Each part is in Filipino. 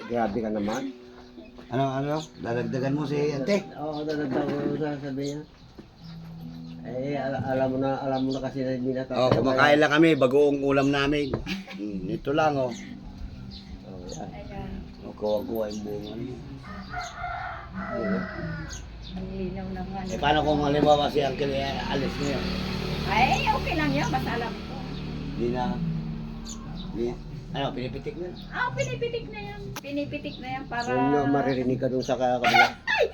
Grabe ka naman. Ano? Dadagdagan mo si ante? Oo, dadagdag ko sa sabi niya. Eh, alam mo na kasi na hindi na Oh, kumakain lang kami, bagoong ulam namin. Ito lang, oh. Oh, yan. Ayan. Kuha-kuha yung bunga. Ang linaw naman. Eh, paano kung halimbawa si Uncle alis niya? Ay, okay lang yan. Basta alam ko. Di na. Ano, pinipitik na? Ah, pinipitik na yan. Pinipitik na yan para... Kung nyo maririnig ka dun sa kabila. Ay,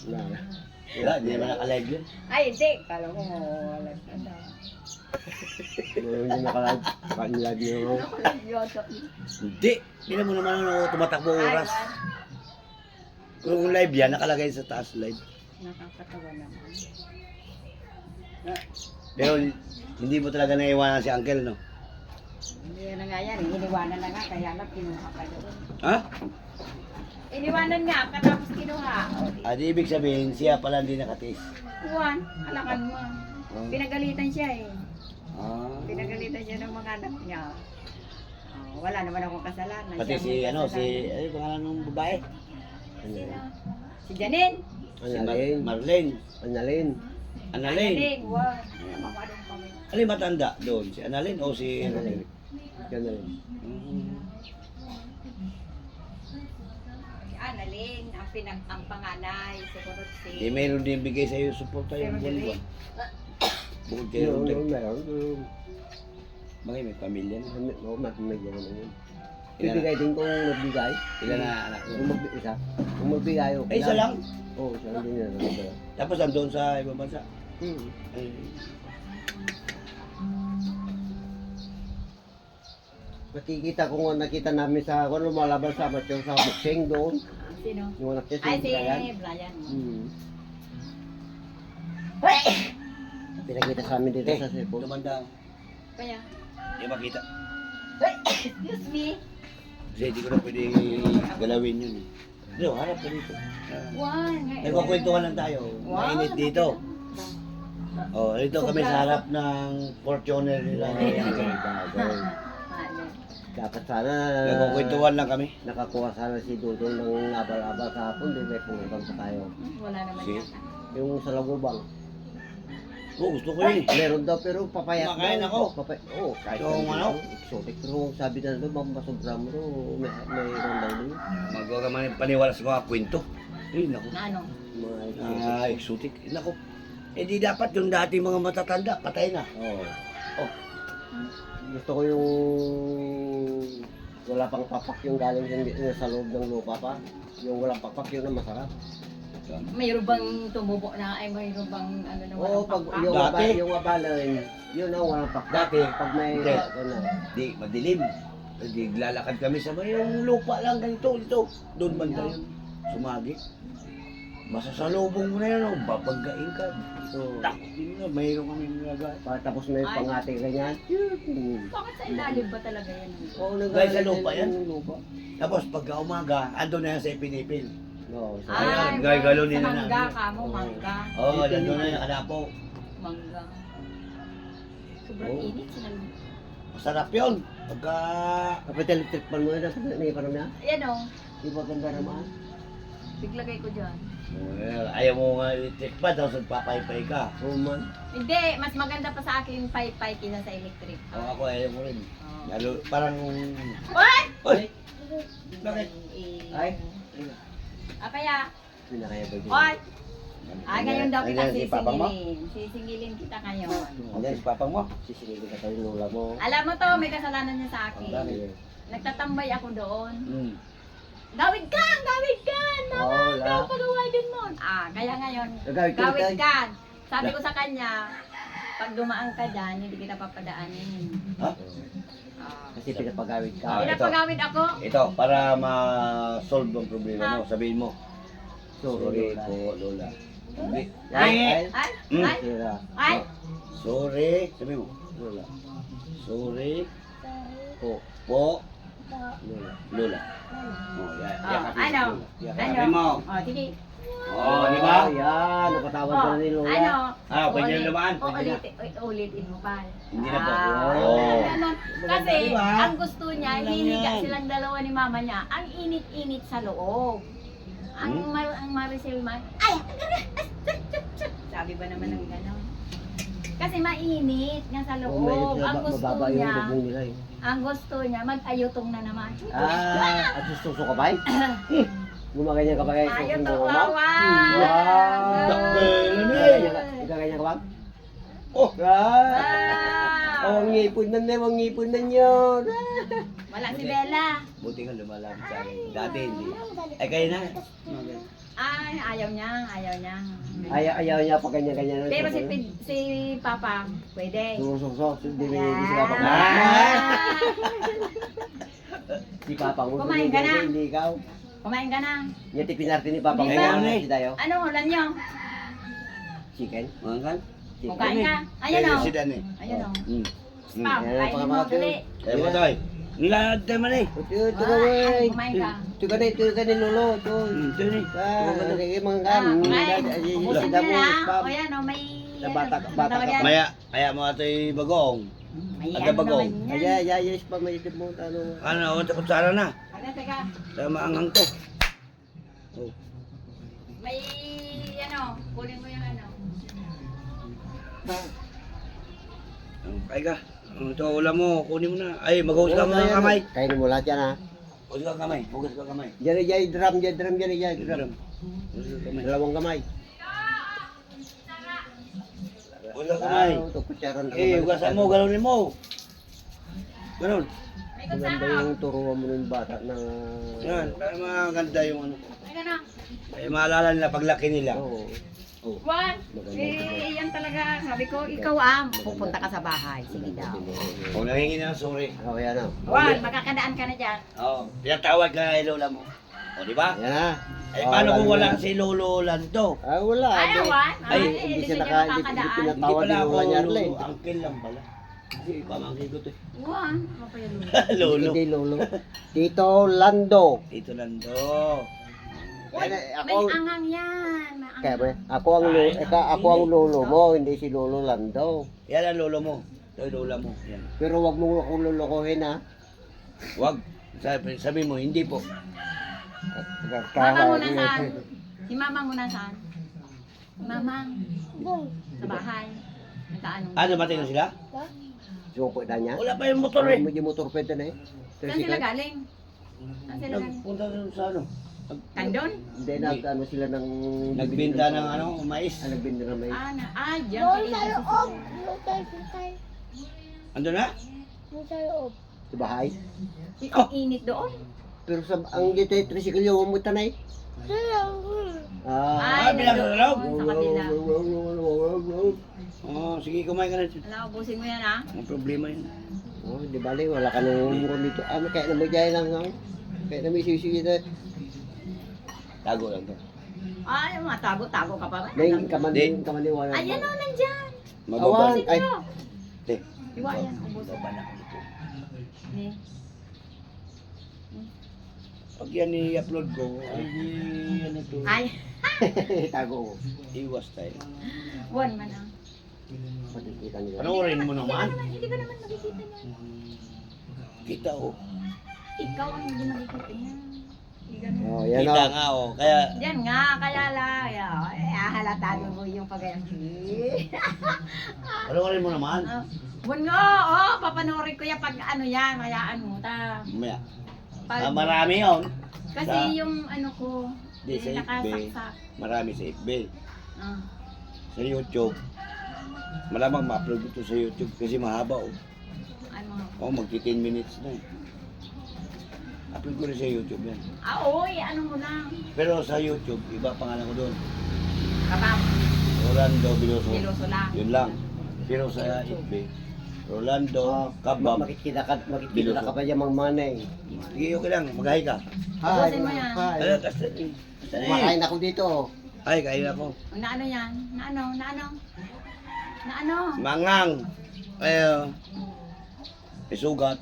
Na. Wala, hindi naman naka-live yun. ay, hindi. Kala ko, wala ka na. Hindi nakalive. Nakalive nyo. Nakalagyoto. Hindi. Hindi mo naman ano, tumatakbo oras. Kung live yan, nakalagay sa taas live. Nakakatawa naman. Pero hindi mo talaga naiwanan si Uncle, no? Hindi na nga yan. Iniwanan na nga. Kaya lang kinuha ka doon. Ha? Iniwanan nga. Katapos kinuha. Di ibig sabihin, siya pala hindi nakatiis. Juan, alakan mo. Pinagalitan siya eh. Ah. Pinagalitan siya ng mga anak niya. Wala naman akong kasalanan. Pati Siya si, may ano, kasalanan. ay, pangalan ng babae? Sino? Si Janine. Si Annalyn. Marlene. Annalyn. Annalyn. Janine, wow. Mamadong kami. Alin matanda doon? Si Annalyn o si Annalyn. Annalyn. Si Annalyn, ang panganay. Siguro si... Di mayroon din bigay sa iyo suporta yung Pero buwan. dili. Bukod kayo Meron, rin. meron. Bakit may pamilya na? Oo, magbigay naman yun. Ilan Bibigay din kung magbigay. Ilan na anak mo? Isa. Kung magbigay, okay. Isa lang. Oo, isa lang din yan. Tapos andun sa ibang bansa. Ay, Nakikita ko nga nakita namin sa kung lumalaban sa amateur sa boxing doon. Sino? Yung anak niya Ay, si Brian. Brian. Pinakita sa amin dito sa cellphone. tumanda. Kaya, Di makita. excuse me. Kasi hindi ko na pwede galawin yun. Dito, harap ka dito. Juan. Nagkukwentuhan lang tayo. Mainit dito. Oh, dito kami sa harap ng Fortuner nila. Dapat sana Nagkukwentuhan lang kami. nakakuha sana si Dudong ng abal-abal sa hapon, di ba pumunta pa tayo. Wala naman Si- yata. Yung sa Lagubang. Oo, gusto ko yun eh. Meron daw pero papayat Makain daw. ako. Oo, kahit Yung ano, ano? exotic. Pero sabi na doon, masobra mo daw, mayroon daw doon. Magawa man paniwala sa mga kwento. Eh, naku. Na ano? Mga Exotic. Naku. Eh di dapat yung dati mga matatanda, patay na. Oo. Oh. Gusto ko yung wala pang papak yung galing sa loob ng lupa pa. Yung walang papak yun ang masarap. Mayroon bang tumubo na ay mayroon bang ano na Oo, walang pag pakpak? yung Dati. yung abalan, yun ang walang papak. Dati. Pag may Hindi. ano, Di, madilim. Di, lalakad kami sa yung lupa lang ganito, dito. Doon banda yun. Sumagi. Masasalubong mo na yun, oh. Babagain ka. so, Yun na, mayroon kami nilagay. tapos may Ay. pangate ganyan. Bakit sa ilalim ba talaga yan? Oo, Guys, sa lupa yan? Yung lupa. Tapos pagka umaga, ando na yan sa ipinipil. Oo, so, Ayan, Ay, gagalo sa nila mangga namin. ka mo, mangga. Oo, oh, nandun na yung anapo. Mangga. Sobrang Oo. init. Masarap yun. Pagka... kapit electric pan mo yun, dapat may parang niya. Ayan o. Di ba ganda naman? Biglagay ko dyan. Ayaw mo nga electric pa, tapos nagpapaypay ka. Oo man. Hindi, mas maganda pa sa akin yung pay-pay kina sa electric. O ako ayaw mo rin. Oh. Lalo, parang... What? Oy! Bakit? Ay. Kaya, Pinakaya ba yun? what? Ngayon daw kita Ayan, si Papang mo? sisingilin. Sisingilin kita ngayon. Ayan, si Papang mo. Sisilipin ka tayo lula mo. Alam mo to, may kasalanan niya sa akin. Bakit? Nagtatambay ako doon. Hmm. Gawid ka! Gawid ka! Mama, Oo, wala. ikaw pagawain mo. Kaya ngayon, Nagawid ka gawid tayo. ka. Sabi ko sa kanya, pag dumaan ka dyan, hindi kita papadaanin. Ha? Kasi pinapagawid ka. Ah, ito. Pinapagawid ako. Ito, para ma-solve ang problema mo, sabihin mo. Sorry, Sorry po, Lola. Hindi. Ay, Ay. ay, Hmm? ay, Sira. ay. Sorry. Sabi mo. Lula. Sorry Po. po, Lula. Lola. Oh, yan. Oh, ano? Yakapin mo. Oh, sige. Oh, di ba? Yan, napatawad ka na ni Lola. Ano? Ah, pwede na naman. Ulitin mo pa. Hindi na po. Oh. Ganun. Kasi, Diba? ang gusto niya, Lang hihiga yan. silang dalawa ni mama niya, ang init-init sa loob. Ang Maricel man, ay! Sabi ba naman ng gano'n? Kasi mainit nga sa Oh, may loob. Ang gusto mababa yung niya, bubong nila eh. ang gusto niya, mag-ayutong na naman. At suso ka ba eh? Gumaganyan ka ba eh? Ayutong Wow! lawa! Dakbelo na eh. Gaganyan ka ba? Oh, Oh, ang ngipon na na, ang ngipon na yun. Wala si Bella. buti nga lumalapit sa akin. Dati hindi. Ay, kayo na. Ay, ayaw niya, ayaw niya. Ayaw niya pa ganyan-ganyan. Pero si Papa, pwede. Sumusok, hindi sila pa. Ah. Si Papa mo. Kumain ka na. Hindi ikaw. Kumain ka na. Yung tipinarte ni Papa. Di ba? Si tayo. Ano ulan niyo? Chicken. Mga kan? Kumain ka. Ayun o. Si Dan eh. Ayun o. Hmm. Spam, Yan ang kainin mo pangamatay. dali. Kaya mo tayo. Nilad naman eh. Ito ka Ay, ba? kumain ka. Ito ka ni Lolo. Ito. Ito ni. Mga Ah, kumain. Ay, Ubusin sida mo mo, na. spam. O yan o, may... Na bata- ano, bata tawag ka yan? Maya, kaya mo ito'y bagong. May Ada ano bagong. naman yan. Ay, spam. May itip mo. Ano? Ano, unta kutsara na. Teka. Tama ang hangto. Oh. May ano, kunin mo yung ano. Kaya ka. Ito ulam mo, kunin mo na. Ay, maghugas ka muna ng kamay. Kainin mo lahat yan ha. Hugas ka kamay. Hugas ka kamay. Yan, drum, drum. Hugas ka kamay. Dalawang kamay. Hugas ka kamay. Ito, kutsaran. Hugasan mo, ganonin mo. Ganon. May Maganda kutsara. yung turuan mo ng bata na... Yan, para maganda yung ano. Ay, ano? Ay, maalala nila paglaki nila. Oo. Juan, yan talaga. Sabi ko, ikaw pupunta ka sa bahay. Sige daw. Kung nangingi na ng sorry. Oo, yan na. Juan, makakadaan ka na dyan. Oo. Tinatawag ka na lola mo. O, di ba? Yan na. Ay, paano kung wala si Lolo Lando? Ah, wala. Ay, Juan. Ay, Hindi siya siya makakadaan. Hindi pinatawag pala ni ako Lola niya rin. Lolo. Uncle lang pala. Hindi, pamangkin ko to eh. Juan, ano pa yan? Lolo. Hindi, Lolo. Tito Lando. Ito Lando. Uy, Ako may ang- angang yan. May Kaya ba? angang. Ako ang lolo mo, hindi si Lolo Lando. Yan ang lolo mo. Ito yung lola mo. Yan. Pero wag mo akong lulukuhin ha. Wag. Sabi mo, hindi po. Mama mo nasaan? Si Mamang mo nasaan? Mamang. Sa bahay. Nagkaano? Ah, dumating na sila? Supo na niya. Wala pa yung motor eh. Medyo motor pwede na eh. Saan sila galing? Saan sila galing? Nagpunta doon sa ano? Kandon? Hindi, ano sila ng... Nagbenta ng ano, mais. Nagbenta ng mais. Diyan sa loob. Ando na? Sa bahay. Ang init doon. Pero sa ang dito yung tricycle yung umuta na eh. Ay, bilang sa loob. Sa kabila. Oh, sige, kumain ka na. Wala, ubusin mo yan ha. Ang problema yun. Oh, di bali, wala ka nang muro dito. Kaya naman dyan lang ha. Kaya naman sisi na. Tago lang to. Ay, tago-tago ka pa ba? Dahil kamaniwala. Ayan o, nandyan. Mababa. Awan. Ay. Te, Iwa yan, ubos. mababa na ako dito. Ni. Pag yan i-upload ko, ay ano to, Ay, Tago ko. iwas tayo. one man ang. Makikita nila. Panoorin mo naman. Hindi ko naman makikita niya. Kita oh. Ikaw ang hindi makikita niya. Ganun. Oh, yan Kita o. nga oh. Kaya, Yan nga, kaya lang. Halatago mo yung pagayang panoorin mo naman. Bun nga, papanoorin ko yan pag ano yan, hayaan mo. Mamaya. Pag, Marami yun. kasi sa- yung ano ko, Di sa FB. nakasaksak. Marami sa FB. Ah. Sa YouTube. Malamang ma-upload ito sa YouTube kasi mahaba oh. Ano? Oh, magti 10 minutes na eh. Upload ko rin sa YouTube yan. Oy, ano mo lang. Pero sa YouTube, iba pangalan ko doon. Kapap, Rolando Biloso. niluso lang. Yun lang. Pero sa FB, Rolando Kabab. Makikita ka pa dyan mga manay. Sige, okay lang. Mag-hi ka. Ubusin mo yan. Ano, kasi Kumakain ako dito. Ay, kain ako. Na ano yan? Na ano? Na ano? Na ano? Mangang. Ay, may sugat.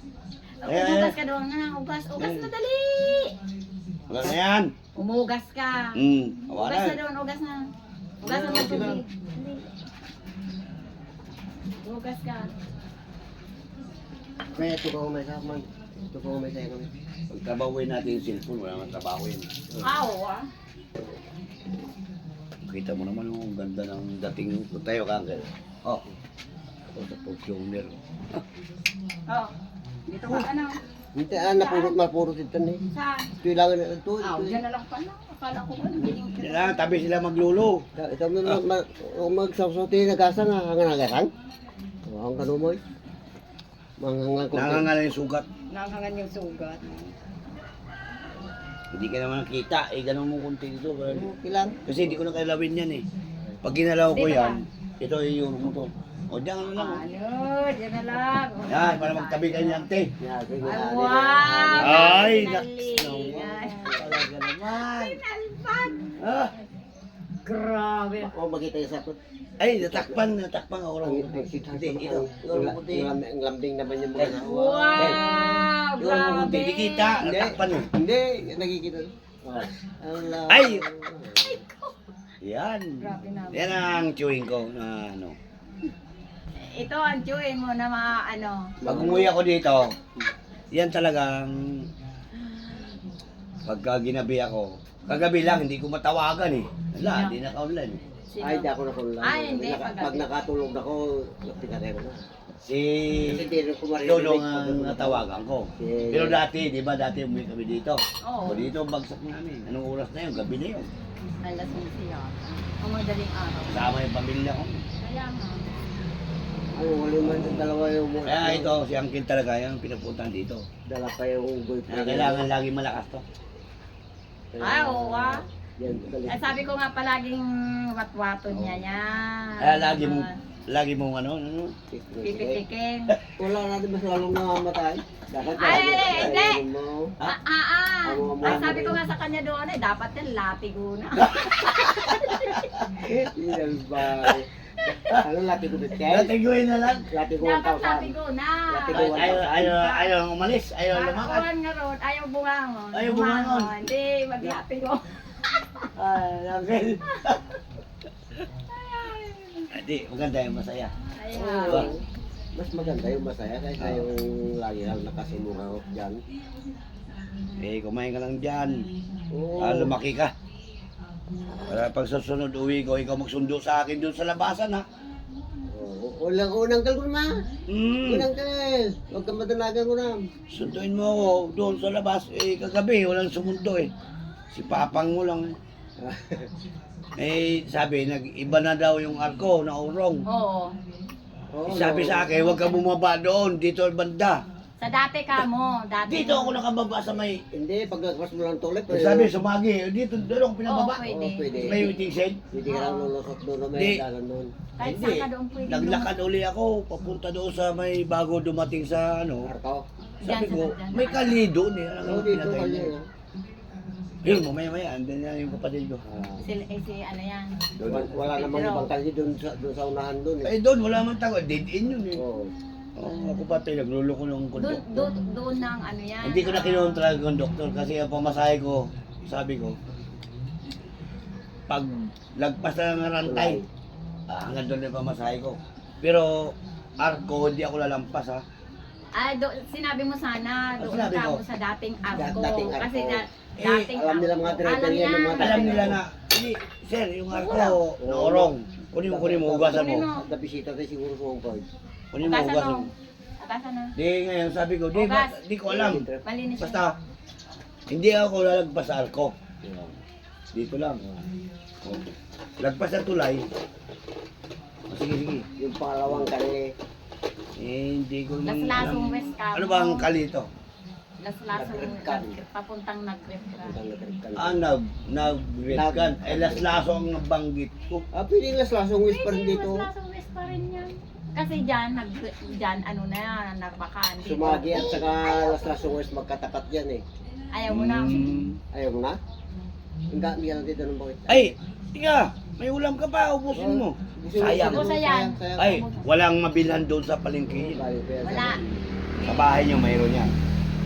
Ugas ka doon na. Ugas. Ugas na dali. Wala na yan. Umugas ka. Wala Ugas na na. doon, ugas na. Ugas na ng tubig. Ugas ka. Kaya ito ko may sakman. Ito ko may tayo kami. Pag trabawin natin yung cellphone, wala nang trabawin. Ah. Kita mo naman yung ganda ng dating tayo kagad. Oh. Ako sa Fortuner. Oh. Dito ka ano? Hindi, napurot ito eh. Saan? Ito yung langan na ito. Dyan na lang pala. Akala ko ano. Kailangan tabi sila maglulo. Ito mo magsawsuti nagasa nga, hangan nagasang. Ang kanumoy. Manghangan ko. Nangangalan yung sugat. Nanghangan yung sugat. Hindi ka naman nakita. Ganun mo kunti dito. Okay lang. Kasi hindi ko na kailawin yan eh. Pag ginalaw ko Dito yan, ito yung mo to. O diyan ano lang. Dyan na lang. Yan, para magtabi ka niyan, te. Yan, sige. Ay, wow! Ay, Galing. Talaga naman. Pinalpan. Ah, Grabe. Ako makita yung sapot. ay, natakpan ako raw. Hindi, ito. Hindi. Ang lambing naman yung mga Wow! Grabe. Hindi kita, natakpan eh. Hindi, nakikita. Ay! Yan. Grabe naman. Yan ang chewing ko na ano. Ito ang chewin mo na mga ano. Pag umuwi ako dito, yan talagang pagka ginabi ako, kagabi lang, hindi ko matawagan eh. Wala, hindi naka-online eh. Sino? Ay, di ako nakulang. Ay, hindi, Pag nakatulog ako, pinatay ko na. Si Kasi di rin ko marinig. Dodong ang natawagan ko. Si- Pero dati, di ba, dati umuwi kami dito. Oo. O dito, bagsak namin. Anong oras na yun? Gabi na yun. Alas 11 yata. Ang madaling araw. Kasama yung pamilya ko. Kaya nga. Ay, wala man yung dalawa yung Kaya ito, si Uncle talaga yung pinapuntan dito. Dala pa yung Kaya boyfriend. kailangan lagi malakas to. Ay, oo ah. Yan, Ay, sabi ko nga palaging watwaton niya yan. Kaya lagi mong ano. Pipitikin. Wala natin mas lalong namamatay. Dapat Ay, hindi. mo. Ay, sabi ko nga sa kanya doon, dapat yan latigo na. Yan ba? Ano lati ko bit kay? Natiguin na lang. Lati ko Dapat 1,000. latigo na. Ayaw umalis. Ayaw lumakad. Nakakuhan nga ron, ayaw bungangon. Ayaw bumangon. Hindi, maglatigo. Ay, Uncle. Hindi, maganda yung masaya. Ayaw. Mas maganda yung masaya kaysa yung lagi lang nakasimura dyan. Eh, kumain ka lang dyan. Oo. Lumaki ka. Para pag susunod uwi ko, ikaw magsundo sa akin doon sa labasan ha. Oo. Unang kal ko na. Unang kal. Huwag ka madalagan ko na. Sunduin mo ako doon sa labas. Eh, kagabi, walang sumundo eh. Si Papang mo lang eh. Eh, sabi, nag-iba na daw yung arko na urong. Oo. Oo, Sabi sa akin, huwag ka bumaba doon, dito banda. Sa dati ka mo, dati. Dito ako nakababa sa may... Hindi, pag nagpas mo lang tuloy. Sabi, sumagi, dito, doon ako pinababa. Oo, pwede. Oo, pwede. May waiting shed. Hindi ka lang lulusot doon na may Hindi. dalan doon. Kahit Hindi. saan ka doon pwede. Naglakad uli ako, papunta doon sa may bago dumating sa ano. Arko. Sabi Diyan, ko, diyan. may kali doon eh. Alam Oo, mo, dito pinatay kanya. niya. Eh, mamaya-maya, andun na yung kapatid ko. Si ano yan. Wala namang ibang kalye doon sa unahan doon. Eh, doon, wala man tago. Dead end yun eh. Oo. Oh, ako pati, nagluloko ng konduktor. Doon ng ano yan. Hindi ko na kinontra yung konduktor kasi ang pamasahe ko, sabi ko, pag lagpas na ng rantay, hanggang doon yung pamasahe ko. Pero, arko, hindi ako lalampas ha. Ay, sinabi mo sana, Ano doon sinabi ka ko? mo sa dating arko. Dating arko. Kasi Eh, dating alam nila mga arko. driver yan, yung mga Alam nila na, hindi, sir, yung arko, naorong. Kunin mo, hugasan mo. At nabisita tayo siguro sa Hong Kong. Kunin mo, Ugasan hugasan mo. mo. Ugasan na. Di, ngayon sabi ko, Hugas. di ko alam. Malinis siya. Basta, hindi ako lalagpas sa arko. Dito lang. Oh. Lagpas sa tulay. Oh, sige, sige. Yung pangalawang kali. Eh, hindi ko naman Laslasong alam. West Cabo. Ano ba ang kali ito? Laslasong Nag-Redcan. papuntang nag-Redcan. Nag-Redcan. Eh, laslaso ang nabanggit ko. Pwede laslasong whisper Pwede, dito. Laslasong West pa rin yan. Kasi dyan, ano na yan, nagbakaan dito. Sumagi at saka laslasong west magkatapat yan eh. Ayaw mo na. Ayaw mo na? Hindi ka lang dito ng bakit. Ay, tiga, may ulam ka pa, ubusin mo. Sayang. Ubusin. Sayang. Ay, walang mabilhan doon sa palengke. Wala. Sa bahay niyo mayroon yan.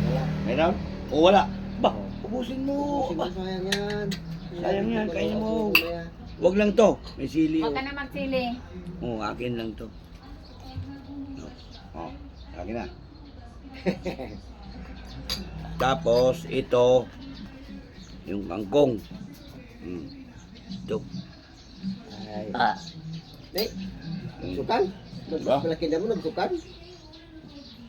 Wala. Mayroon? O wala? Ba, Ubusin mo. Ubusin mo, sayang yan. Sayang yan, kainin mo. Ubusin yan. Wag lang to. May sili. Huwag ka na magsili. Oo, akin lang to. Oh, akin na. Tapos, ito, yung kangkong. Ito. Ay. Ah. Eh, sukan? Ba? Malaki na mo, nagsukan?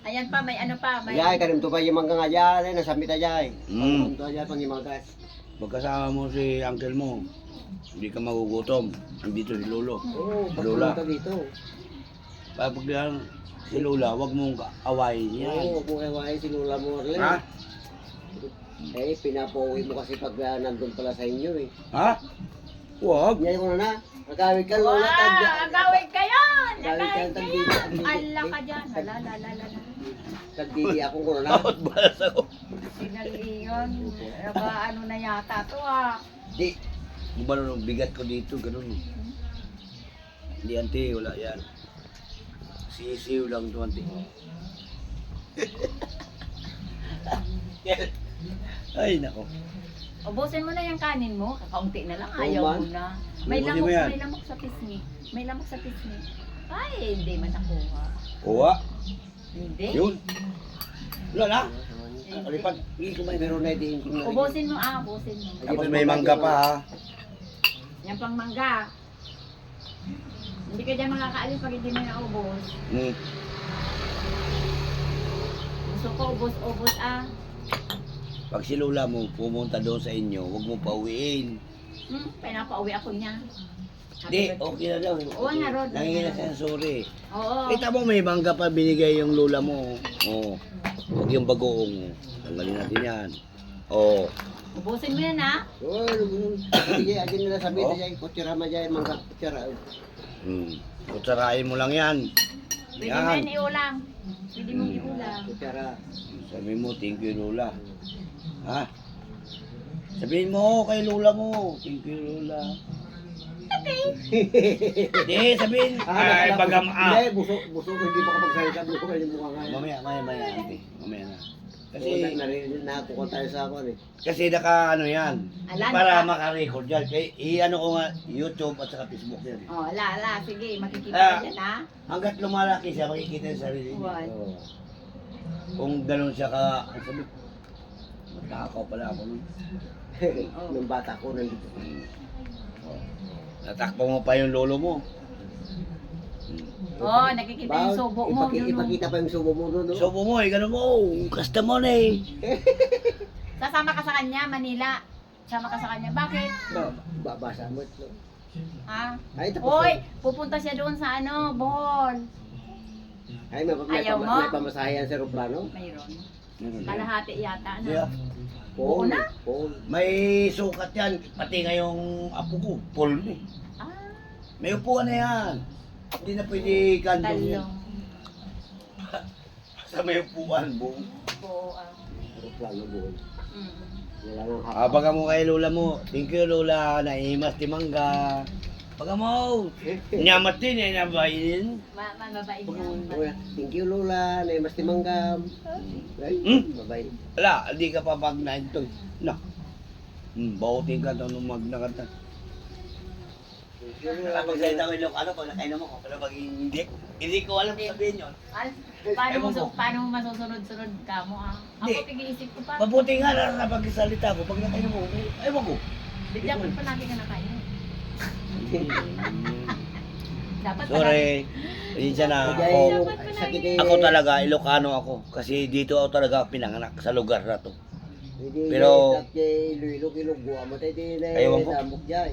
Ayan pa, may ano pa. May... Yay, kanim to pa yung mga nga dyan, nasamit na dyan. Mm. Ito dyan, pang imagas. Pagkasama mo si uncle mo, hindi ka magugutom. Andito si Lolo. Oo, Lola. pagpunta dito. Pag yan, si Lola, wag mong awayin yan. Oo, kung ewain si Lula mo rin. Ha? Eh, pinapauwi mo kasi pag nandun pala sa inyo eh. Ha? Wag. Ngayon ko na. Nagawid ka, Lola. Wow, agawin ka yun! Agawid ka, Agawin ka tagdidi. yan! Ala ka dyan! Ala, ala, ala, ala. Tagdidi akong ko na. Takot balas ako. Sinali yun. Ano na yata to ah. Di. Kung ba nung bigat ko dito, ganun. Hindi, ante, wala yan. Sisiw lang to, ante. Ay, nako. Ubusin mo na yung kanin mo. Kakaunti na lang. Oo, Ayaw man. mo na. May Ubusin mo yan. lamok sa pisngi. May lamok sa pisngi. Ay, hindi man nakuha. Kuha. Hindi. Yun. Wala na. Alipad. Hindi kumain. Pero na din ko na. Ubusin mo ubusin mo. Tapos may mangga pa, ha. Yan pang mangga. Hindi ka dyan makakaalis pag hindi mo naubos. Gusto ko ubos Pag si Lola mo pumunta doon sa inyo, huwag mo pauwiin. Pinapauwi ako niya. Hindi, okay na daw. Oo nga, Rod. Nangingin na siya ng sorry. Oo. Kita mo may mangga pa binigay yung Lola mo. Oo. Huwag yung bagoong. Tanggalin natin yan. Oo. Ubusin mo yan ha. Oo, sige, agin nila sabi Oh. na dyan. Kutsira ma dyan, mangga kutsira. Kutsarain mo lang yan. Pwede mo Yan. yan iulang. Pwede mong iulang. Kutsira. Sabi mo, thank you Lola. Ha? Sabihin mo kay Lola mo, thank you Lola. Hindi, sabihin. Ay, bagam Hindi, buso ko, hindi pa kapag salita. Buso ko, hindi mukha nga. Mamaya, ate. Mamaya na. Kasi Kasi, narinig na ako tayo sa ako eh. kasi naka ano yan. Ala, Para naka- maka-record yan. Kaya i-ano ko nga, YouTube at saka Facebook yan. Oh, ala. Sige, makikita Ah. ka dyan ha. Hanggat lumalaki siya, makikita yung sarili niya. What? Oo. Kung ganun siya ka, ang sabi, matakaw pala ako nun. Nung bata ko, nandito. Natakbo mo pa yung lolo mo. Oh, nakikita yung subo mo. yun, oh. Ipakita pa yung subo mo doon. So mo eh, ganun mo, kasta mo na eh. Sasama ka sa kanya, Manila. Sama ka sa kanya. Bakit? Babasa mo ito. Ha? Ay, tapos. Hoy, pupunta siya doon sa Bohol. Ay, Ayaw mo? may pamasahe yan sa aeroplano. Mayroon. Kalahati yata. Ano? Yeah. Oo na? Paul. May sukat yan, pati ngayong apo ko, Paul eh. Ah, May upuan na yan. Hindi na pwede kandong yan. talong. Sa may upuan, buong. Po, Aeroplano buwan. mm. Wala nang hapa. Baga mo kay lola mo, thank you lola, naimas ti mangga. Baga mo, nyamat din eh, nabayin. Mabait Wala. Thank you, Lola. Naimas ti manggam. Ay, mabait. Wala, hindi ka pa pag naintog. Na. Bautin ka daw nung magnakanta. Kapag salita ko Ilocano, pag nakain mo ko, pero pag hindi ko alam sabihin yun. Paano mo masusunod-sunod ka mo Ako Hindi. pag-iisip ko pa. Mabuti nga na napagsalita ko, pag nakain mo, ewan ko. Dapat pa lagi ka nakain. Dapat Sorry, pasensya na Kaya ako. yung sakit eh. Ako talaga, Ilocano ako. Kasi dito ako talaga pinanganak sa lugar na to. Hindi, Pero- Iloilo-ilog, guwa mo tayo din eh. Ewan ko. Damok dyan.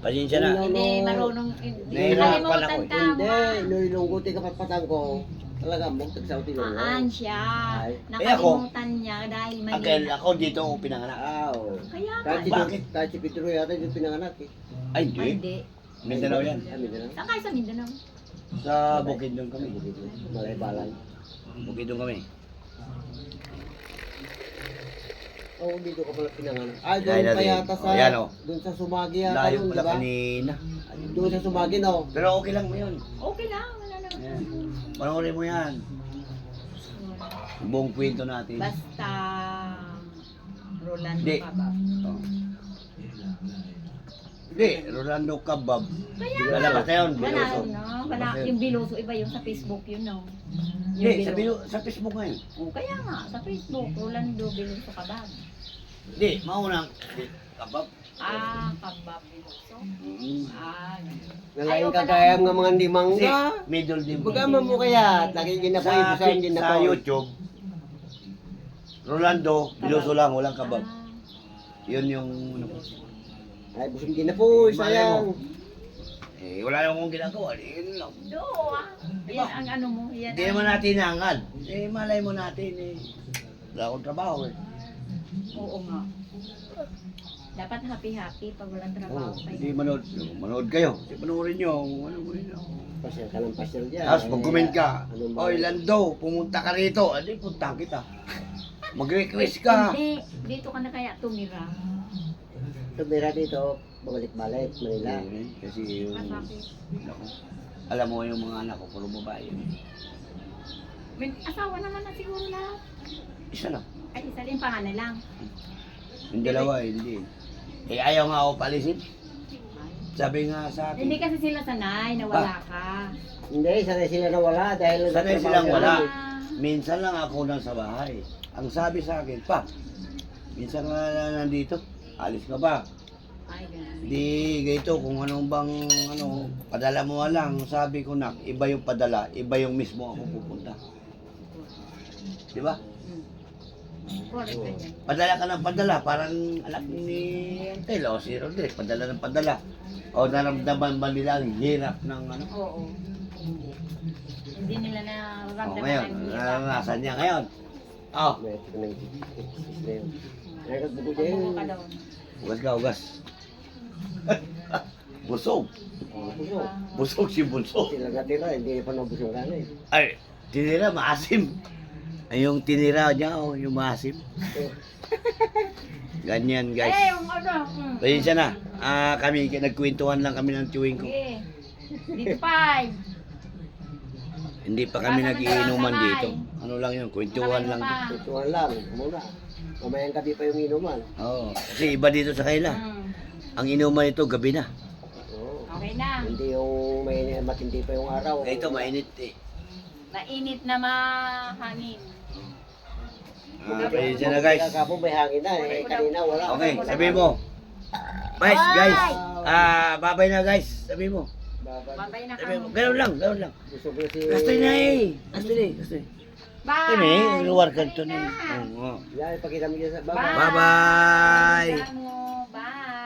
Pasensya na. Hindi marunong. Hindi Nahihirapan kalimutan ako eh. ka Hindi, mo. Iloilo ko tayo kapatpatan ko. Talaga, magtagsaw tinulong. Aan siya. Ay. Nakalimutan niya dahil may Uncle, ako dito ako pinanganak. Oo. Kaya nga. Kahit si, Bakit? kahit si Pedro yata yung pinanganak eh. Ay, Ay, hindi. hindi. Mindanao yan. Amin na lang. Saan kayo sa Mindanao? Sa Bukidnon kami. Malay balay. Bukidnon kami. Oo, dito ka pala pinanganak. Ah, Yan, doon yan, pa yan. yata sa, Oh, yan, oh. doon sa Sumagi yata Layo yun, di pala ba? kanina. Doon sa Sumagi, no? Pero okay lang mo yun. Okay lang. Wala naman. Yan. Panoorin mo yan. Yung buong kwento natin. Basta Rolando Hindi. Kabab. Oh. Hindi, Rolando Kabab. Kaya Lalabas na yun, Wala, Biloso. no? Wala. Yung Biloso, iba yung sa Facebook yun, no? Hindi, Biloso. sa Facebook ngayon. Oh, kaya nga, sa Facebook, Rolando Biloso Kabab. Hindi, maunang Kabab. Kabab Biloso. Ah, Nalaing kagaya ng mga hindi Kasi mangga. middle din. Bagama mo kaya, lagi ginapoy, busan din Sa na YouTube, Rolando, Biloso lang, walang Kabab. Yun yung... Ay, busan din na po, Malay sayang. wala lang akong ginagawa. Yun lang. Do, Yan ang ano mo. Yan Hindi naman natin hangad. Malay mo natin wala akong trabaho Oo nga. Dapat happy-happy pag walang trabaho Oo, kayo. hindi manood kayo. Hindi panoorin nyo. Ano mo yun. Pasyal ka ng pasyal dyan. Tapos mag-comment ka. Ano ba? Oy, Lando, pumunta ka rito. Adi, punta kita. Mag-request ka. Hindi, dito ka na kaya tumira. Tumira dito, bumalik-balik, Manila. Kasi yung... Bakit? Ako, alam mo yung mga anak ko, puro babae. May asawa naman na siguro lahat. Isa lang. Ay, isa din pangalan lang. Yung dalawa, hindi. Ayaw nga ako palisin. Sabi nga sa Hindi akin. kasi sila sanay na wala ka. Hindi, sanay sila na wala dahil Sanay nagtatrabaho silang sila. wala. Ah, Minsan lang ako nasa bahay. Ang sabi sa akin, pa, minsan nga nandito, alis ka ba? ay, ganun. Di, ganito, kung anong bang, padala mo lang. Sabi ko na, iba yung padala, iba yung mismo ako pupunta. Di ba? Correct ka dyan. Padala ka ng padala, parang anak ni Antel, o si Rodríguez, padala ng padala. O naramdaman ba nila ang hirap ng ano? Oo. Hindi nila O nararamdaman ngayon, ang hirap. naranasan niya ngayon. O, May ito na yung Ay, nagbuko Pagbuko ka din. daw. ugas ka, ugas. Busog. Puso. Busog si Bunso. Sila natira, hindi pa nabus yung kanin. Ay, tinira, maasim. Ay, yung tinira niya, yung maasim. Ganyan, guys. Eh, yung ano. Pasensya na. Kami, nagkwentuhan lang kami ng chewing ko. Sige. Dito pa. Hindi pa kami nagiinuman dito. Ano lang yun, kwentuhan lang. Tutuan lang, muna. Mamayang gabi pa yung inuman. Oo. Kasi iba dito sa kaila. Ang inuman ito, gabi na. Oo. Okay na. Hindi yung may matindi pa yung araw. Ito, mainit Mainit na mahangin. Pasensya na, guys. Kakapon may hangin na eh. Kanina wala. Okay, sabi mo. Guys. Babay na, guys. Sabi mo. Babay na Sabi mo. kami. Ganun lang. Gusto ko si... Kastoy na eh. Kastoy. Bye. Ito eh, luwar ka ito na eh. Oo. Yan, ipakita mo dyan sa baba. Bye. Bye-bye. Bye.